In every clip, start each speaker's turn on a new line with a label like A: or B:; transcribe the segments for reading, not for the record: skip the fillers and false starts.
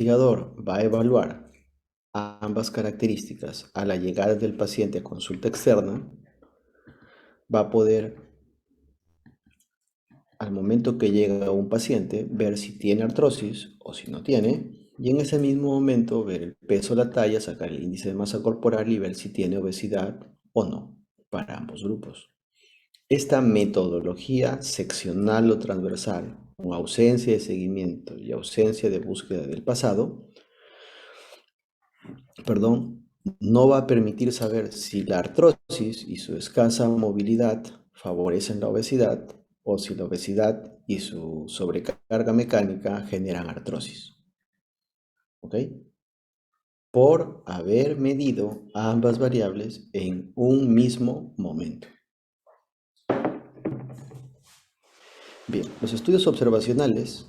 A: investigador va a evaluar ambas características a la llegada del paciente a consulta externa, va a poder, al momento que llega un paciente, ver si tiene artrosis o si no tiene, y en ese mismo momento ver el peso, la talla, sacar el índice de masa corporal y ver si tiene obesidad o no para ambos grupos. Esta metodología seccional o transversal, con ausencia de seguimiento y ausencia de búsqueda del pasado, no va a permitir saber si la artrosis y su escasa movilidad favorecen la obesidad o si la obesidad y su sobrecarga mecánica generan artrosis. ¿Ok? Por haber medido ambas variables en un mismo momento. Bien, los estudios observacionales,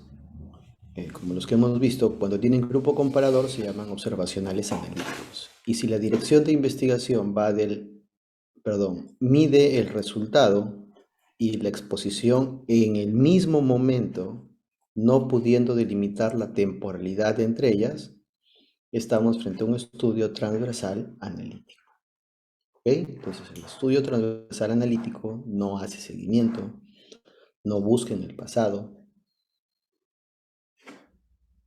A: como los que hemos visto, cuando tienen grupo comparador se llaman observacionales analíticos. Y si la dirección de investigación mide el resultado y la exposición en el mismo momento, no pudiendo delimitar la temporalidad entre ellas, estamos frente a un estudio transversal analítico. ¿Ok? Entonces, el estudio transversal analítico no hace seguimiento, no busca en el pasado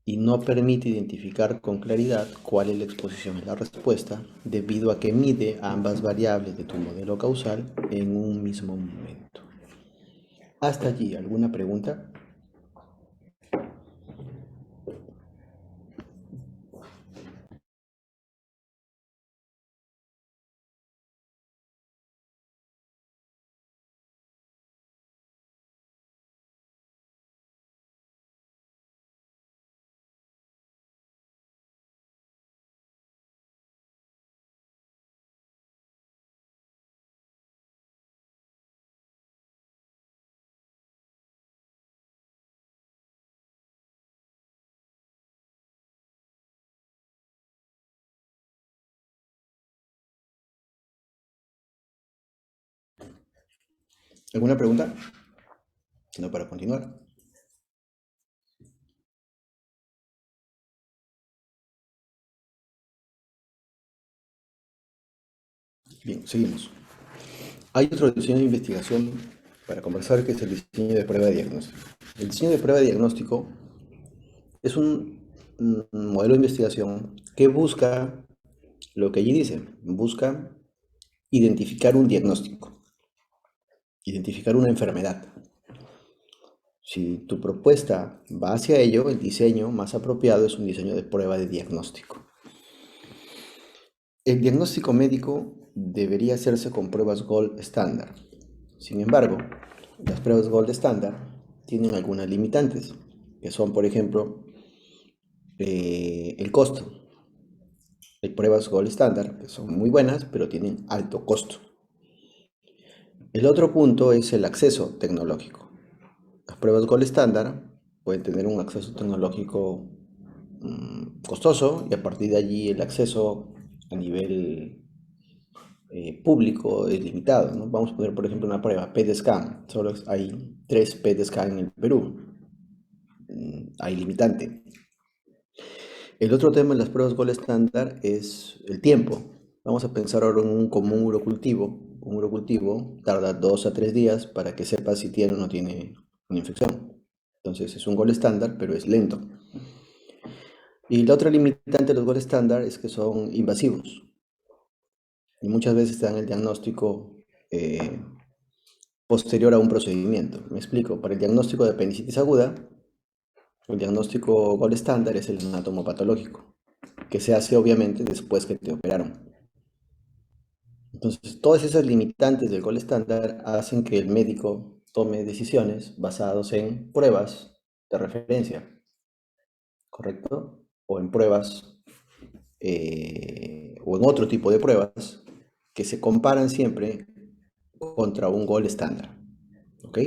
A: y no permite identificar con claridad cuál es la exposición a la respuesta, debido a que mide ambas variables de tu modelo causal en un mismo momento. Hasta allí, ¿alguna pregunta? ¿Alguna pregunta? No, para continuar. Bien, seguimos. Hay otro diseño de investigación para conversar, que es el diseño de prueba de diagnóstico. El diseño de prueba de diagnóstico es un modelo de investigación que busca lo que allí dice, busca identificar un diagnóstico, identificar una enfermedad. Si tu propuesta va hacia ello, el diseño más apropiado es un diseño de prueba de diagnóstico. El diagnóstico médico debería hacerse con pruebas gold estándar. Sin embargo, las pruebas gold estándar tienen algunas limitantes, que son, por ejemplo, el costo. Hay pruebas gold estándar que son muy buenas, pero tienen alto costo. El otro punto es el acceso tecnológico. Las pruebas gold estándar pueden tener un acceso tecnológico costoso, y a partir de allí el acceso a nivel público es limitado, ¿no? Vamos a poner, por ejemplo, una prueba PET-scan. Solo hay 3 PET-scan en el Perú. Hay limitante. El otro tema en las pruebas gold estándar es el tiempo. Vamos a pensar ahora en un común urocultivo. Un urocultivo tarda 2 a 3 días para que sepa si tiene o no tiene una infección. Entonces es un gold estándar, pero es lento. Y la otra limitante de los gold estándar es que son invasivos. Y muchas veces te dan el diagnóstico posterior a un procedimiento. Me explico. Para el diagnóstico de apendicitis aguda, el diagnóstico gold estándar es el anatomopatológico, que se hace obviamente después que te operaron. Entonces, todas esas limitantes del gold estándar hacen que el médico tome decisiones basadas en pruebas de referencia, ¿correcto? O en pruebas, o en otro tipo de pruebas que se comparan siempre contra un gold estándar, ¿ok?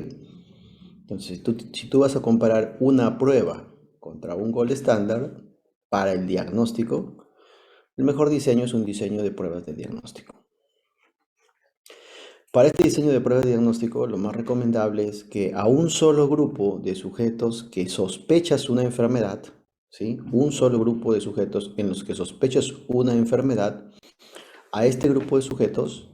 A: Entonces, si tú vas a comparar una prueba contra un gold estándar para el diagnóstico, el mejor diseño es un diseño de pruebas de diagnóstico. Para este diseño de pruebas de diagnóstico, lo más recomendable es que a un solo grupo de sujetos que sospechas una enfermedad, ¿sí? Un solo grupo de sujetos en los que sospechas una enfermedad. A este grupo de sujetos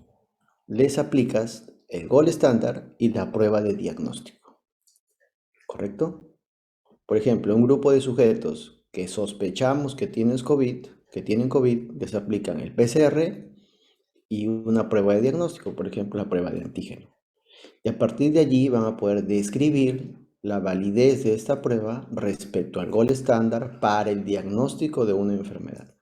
A: les aplicas el gol estándar y la prueba de diagnóstico, ¿correcto? Por ejemplo, un grupo de sujetos que sospechamos que tienen COVID, les aplican el PCR y una prueba de diagnóstico, por ejemplo, la prueba de antígeno. Y a partir de allí van a poder describir la validez de esta prueba respecto al gol estándar para el diagnóstico de una enfermedad.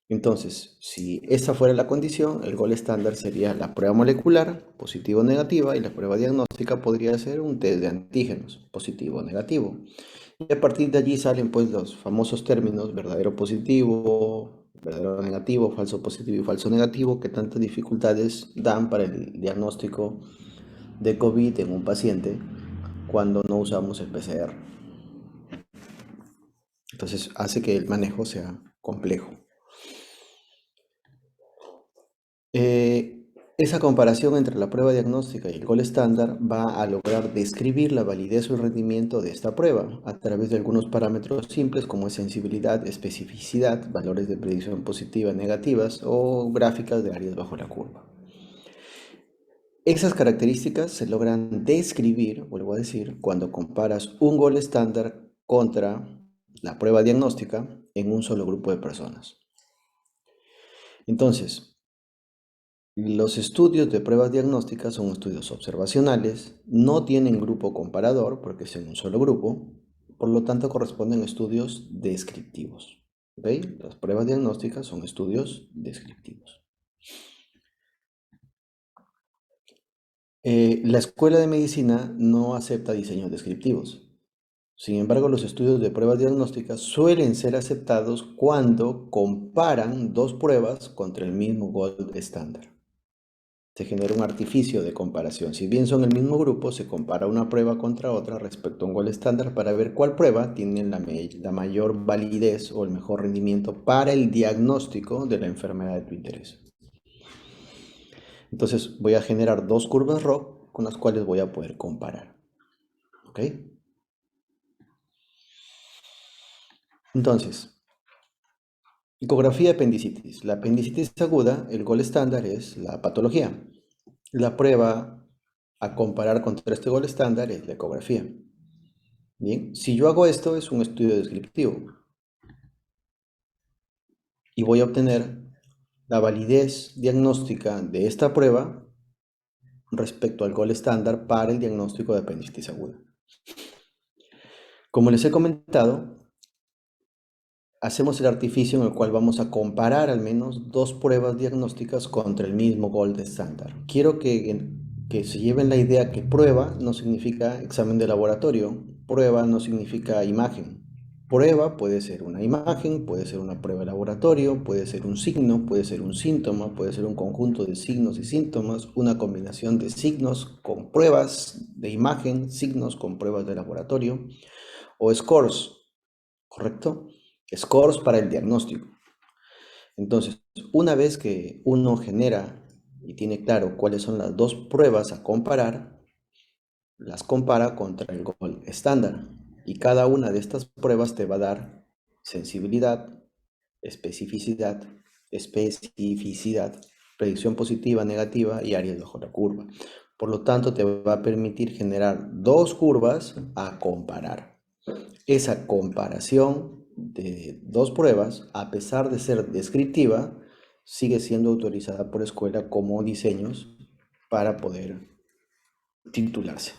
A: Entonces, si esa fuera la condición, el gol estándar sería la prueba molecular, positivo o negativa, y la prueba diagnóstica podría ser un test de antígenos, positivo o negativo. Y a partir de allí salen pues los famosos términos verdadero positivo, verdadero negativo, falso positivo y falso negativo, que tantas dificultades dan para el diagnóstico de COVID en un paciente cuando no usamos el PCR. Entonces hace que el manejo sea complejo. Esa comparación entre la prueba diagnóstica y el gol estándar va a lograr describir la validez o el rendimiento de esta prueba a través de algunos parámetros simples como es sensibilidad, especificidad, valores de predicción positiva, negativas o gráficas de áreas bajo la curva. Esas características se logran describir, vuelvo a decir, cuando comparas un gol estándar contra la prueba diagnóstica en un solo grupo de personas. Entonces, los estudios de pruebas diagnósticas son estudios observacionales, no tienen grupo comparador porque es en un solo grupo, por lo tanto corresponden a estudios descriptivos. ¿Ok? Las pruebas diagnósticas son estudios descriptivos. La escuela de medicina no acepta diseños descriptivos. Sin embargo, los estudios de pruebas diagnósticas suelen ser aceptados cuando comparan dos pruebas contra el mismo gold estándar. Se genera un artificio de comparación. Si bien son el mismo grupo, se compara una prueba contra otra respecto a un gol estándar para ver cuál prueba tiene la mayor validez o el mejor rendimiento para el diagnóstico de la enfermedad de tu interés. Entonces voy a generar dos curvas ROC con las cuales voy a poder comparar. ¿Ok? Entonces, ecografía de apendicitis. La apendicitis aguda, el gol estándar es la patología. La prueba a comparar contra este gol estándar es la ecografía. Bien, si yo hago esto es un estudio descriptivo y voy a obtener la validez diagnóstica de esta prueba respecto al gol estándar para el diagnóstico de apendicitis aguda. Como les he comentado, hacemos el artificio en el cual vamos a comparar al menos dos pruebas diagnósticas contra el mismo gold estándar. Quiero que se lleven la idea que prueba no significa examen de laboratorio, prueba no significa imagen. Prueba puede ser una imagen, puede ser una prueba de laboratorio, puede ser un signo, puede ser un síntoma, puede ser un conjunto de signos y síntomas, una combinación de signos con pruebas de imagen, signos con pruebas de laboratorio o scores, ¿correcto? Scores para el diagnóstico. Entonces, una vez que uno genera y tiene claro cuáles son las dos pruebas a comparar, las compara contra el gol estándar. Y cada una de estas pruebas te va a dar sensibilidad, especificidad, predicción positiva, negativa y áreas bajo la curva. Por lo tanto, te va a permitir generar dos curvas a comparar. Esa comparación de dos pruebas, a pesar de ser descriptiva, sigue siendo autorizada por escuela como diseños para poder titularse.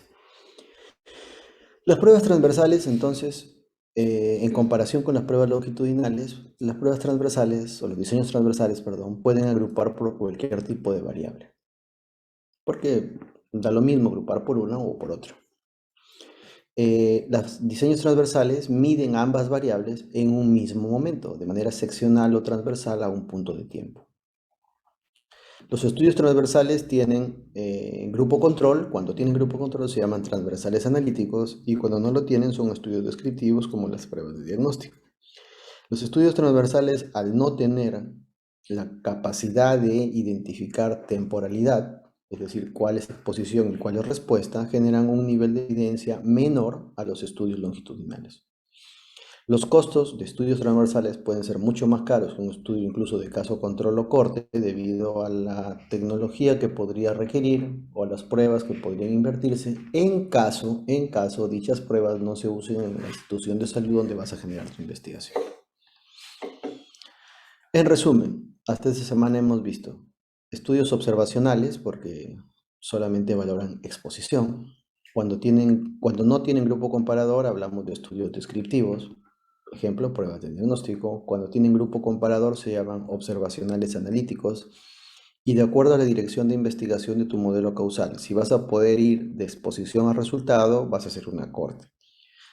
A: Las pruebas transversales, entonces, en comparación con las pruebas longitudinales, las pruebas transversales, o los diseños transversales, perdón, pueden agrupar por cualquier tipo de variable. Porque da lo mismo agrupar por una o por otra. Los diseños transversales miden ambas variables en un mismo momento, de manera seccional o transversal a un punto de tiempo. Los estudios transversales tienen grupo control. Cuando tienen grupo control se llaman transversales analíticos y cuando no lo tienen son estudios descriptivos como las pruebas de diagnóstico. Los estudios transversales, al no tener la capacidad de identificar temporalidad, es decir, cuál es exposición y cuál es respuesta, generan un nivel de evidencia menor a los estudios longitudinales. Los costos de estudios transversales pueden ser mucho más caros que un estudio incluso de caso control o corte debido a la tecnología que podría requerir o a las pruebas que podrían invertirse en caso dichas pruebas no se usen en la institución de salud donde vas a generar tu investigación. En resumen, hasta esta semana hemos visto estudios observacionales porque solamente valoran exposición. Cuando no tienen grupo comparador, hablamos de estudios descriptivos. Ejemplo, pruebas de diagnóstico. Cuando tienen grupo comparador, se llaman observacionales analíticos. Y de acuerdo a la dirección de investigación de tu modelo causal, si vas a poder ir de exposición a resultado, vas a hacer una corte.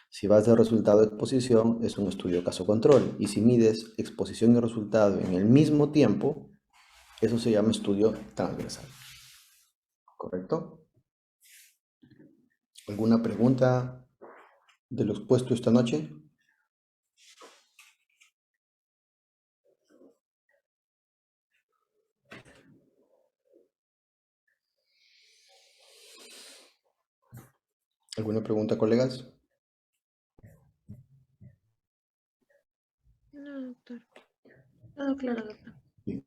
A: Si vas de resultado a exposición, es un estudio caso control. Y si mides exposición y resultado en el mismo tiempo, eso se llama estudio transversal. ¿Correcto? ¿Alguna pregunta de lo expuesto esta noche? ¿Alguna pregunta, colegas?
B: No, doctor. Todo claro, doctor.
A: Bien,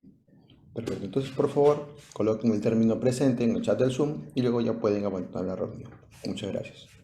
A: perfecto. Entonces, por favor, coloquen el término presente en el chat del Zoom y luego ya pueden abandonar la reunión. Muchas gracias.